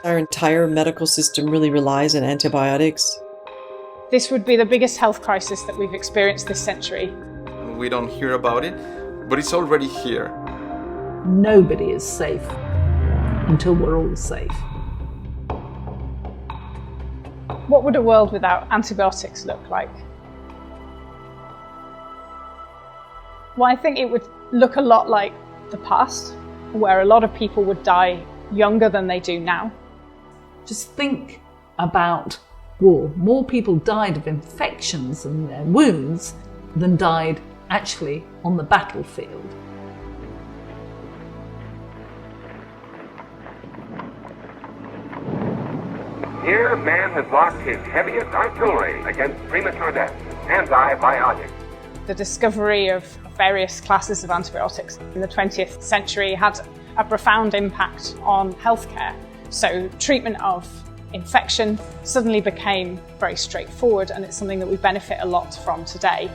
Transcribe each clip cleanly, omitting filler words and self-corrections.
Our entire medical system really relies on antibiotics. This would be the biggest health crisis that we've experienced this century. We don't hear about it, but it's already here. Nobody is safe until we're all safe. What would a world without antibiotics look like? Well, I think it would look a lot like the past, where a lot of people would die younger than they do now. Just think about war. More people died of infections and their wounds than died actually on the battlefield. Here, man has locked his heaviest artillery against premature death, antibiotics. The discovery of various classes of antibiotics in the 20th century had a profound impact on healthcare. So treatment of infection suddenly became very straightforward, and it's something that we benefit a lot from today.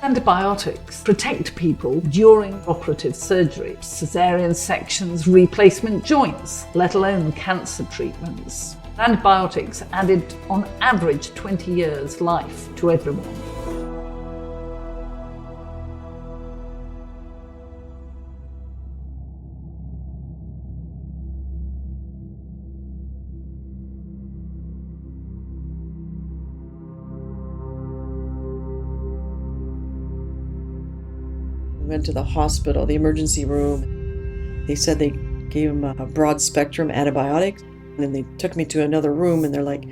Antibiotics protect people during operative surgery, caesarean sections, replacement joints, let alone cancer treatments. Antibiotics added on average 20 years life to everyone. Went to the hospital, the emergency room. They said they gave him a broad spectrum antibiotic. And then they took me to another room and they're like,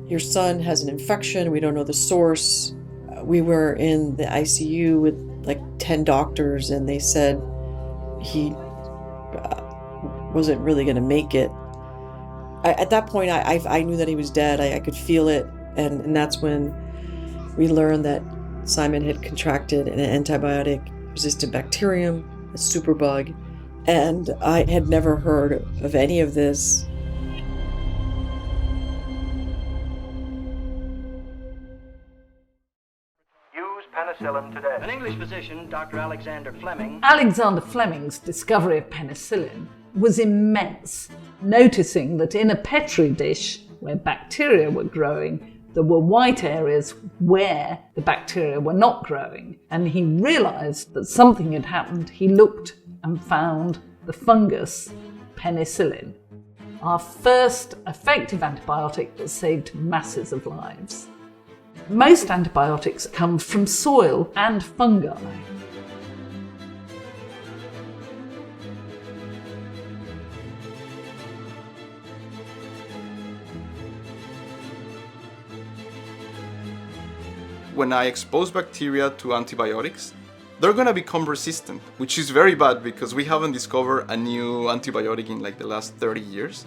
your son has an infection. We don't know the source. We were in the ICU with like 10 doctors and they said he wasn't really going to make it. At that point, I knew that he was dead. I could feel it. And that's when we learned that Simon had contracted an antibiotic-resistant bacterium, a superbug, and I had never heard of any of this. Use penicillin today. An English physician, Dr. Alexander Fleming. Alexander Fleming's discovery of penicillin was immense, noticing that in a petri dish where bacteria were growing, there were white areas where the bacteria were not growing. And he realized that something had happened. He looked and found the fungus penicillin, our first effective antibiotic that saved masses of lives. Most antibiotics come from soil and fungi. When I expose bacteria to antibiotics, they're gonna become resistant, which is very bad because we haven't discovered a new antibiotic in like the last 30 years.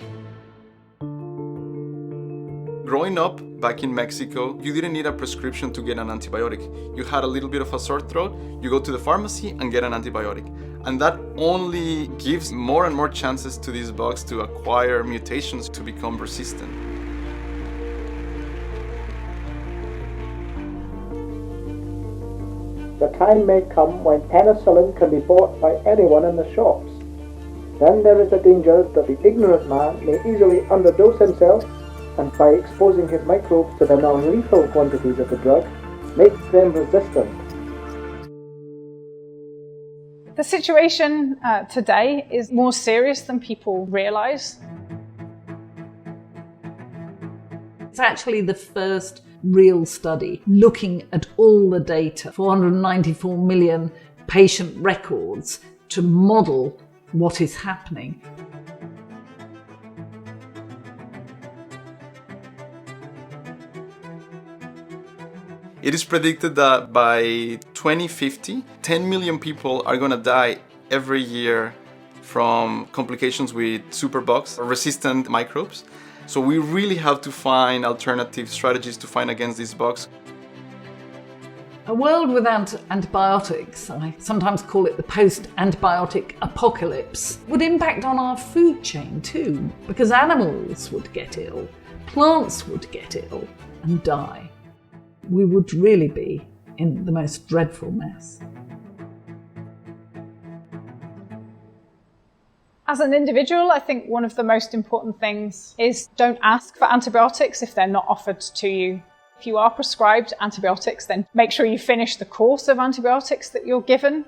Growing up back in Mexico, you didn't need a prescription to get an antibiotic. You had a little bit of a sore throat, you go to the pharmacy and get an antibiotic. And that only gives more and more chances to these bugs to acquire mutations to become resistant. The time may come when penicillin can be bought by anyone in the shops. Then there is the danger that the ignorant man may easily underdose himself and by exposing his microbes to the non-lethal quantities of the drug, make them resistant. The situation today is more serious than people realise. It's actually the first real study looking at all the data, 494 million patient records to model what is happening. It is predicted that by 2050, 10 million people are going to die every year from complications with superbugs or resistant microbes. So we really have to find alternative strategies to fight against these bugs. A world without antibiotics, I sometimes call it the post-antibiotic apocalypse, would impact on our food chain too, because animals would get ill, plants would get ill and die. We would really be in the most dreadful mess. As an individual, I think one of the most important things is don't ask for antibiotics if they're not offered to you. If you are prescribed antibiotics, then make sure you finish the course of antibiotics that you're given,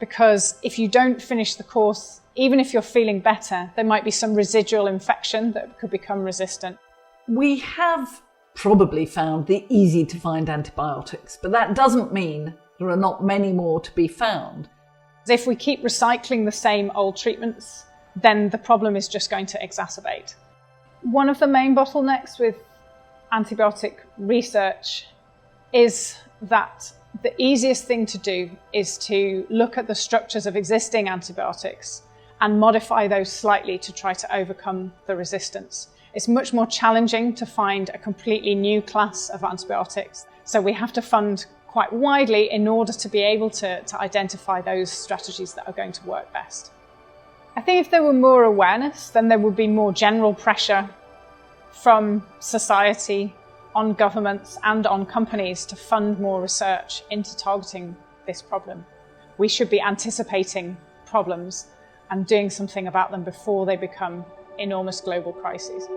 because if you don't finish the course, even if you're feeling better, there might be some residual infection that could become resistant. We have probably found the easy to find antibiotics, but that doesn't mean there are not many more to be found. If we keep recycling the same old treatments, then the problem is just going to exacerbate. One of the main bottlenecks with antibiotic research is that the easiest thing to do is to look at the structures of existing antibiotics and modify those slightly to try to overcome the resistance. It's much more challenging to find a completely new class of antibiotics, so we have to fund quite widely in order to be able to identify those strategies that are going to work best. I think if there were more awareness, then there would be more general pressure from society on governments and on companies to fund more research into targeting this problem. We should be anticipating problems and doing something about them before they become enormous global crises.